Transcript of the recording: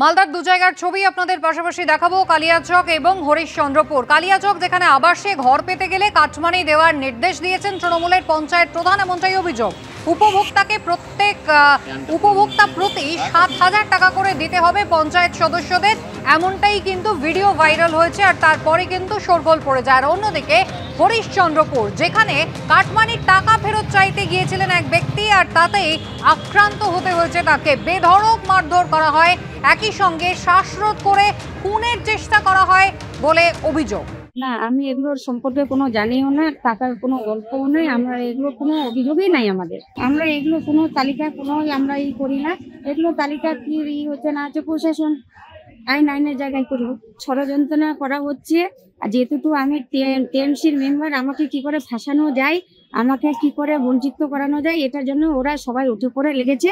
মালদার দু জায়গার ছবি আপনাদের পাশাপাশি দেখাবো, কালিয়াচক এবং হরিশ্চন্দ্রপুর। কালিয়াচক যেখানে আবাসে ঘর পেতে গেলে কাটমানি দেওয়ার নির্দেশ দিয়েছেন তৃণমূলের পঞ্চায়েত প্রধান, এমনটাই অভিযোগ। উপভোক্তা প্রতি 7,000 টাকা করে দিতে হবে পঞ্চায়েত সদস্যদের, এমনটাই কিন্তু ভিডিও ভাইরাল হয়েছে। আর তারপরে কিন্তু শোরগোল পড়ে যায়। আর অন্যদিকে হরিশ্চন্দ্রপুর, যেখানে কাটমানির টাকা ফেরত চাইতে গিয়েছিলেন এক ব্যক্তি, আর তাতেই আক্রান্ত হতে হয়েছে তাকে। বেধড়ক মারধর করা হয়, একই সঙ্গে শ্বাসরোধ করে খুনের চেষ্টা করা হয় বলে অভিযোগ। না, আমি এগুলোর সম্পর্কে কোনো জানিও না, টাকার কোনো গল্পও নেই, আমরা এগুলো কোনো অভিযোগই নাই আমাদের। আমরা এগুলো কোনো তালিকা আমরা করি না। এগুলো তালিকা কি হচ্ছে না হচ্ছে প্রশাসন আইনের জায়গায় করবো। ষড়যন্ত্র করা হচ্ছে। আর যেহেতু আমি টিএমসির মেম্বার, আমাকে কি করে ফাঁসানো যায়, আমাকে কি করে বঞ্চিত করানো যায়, এটার জন্য ওরা সবাই উঠে পড়ে লেগেছে।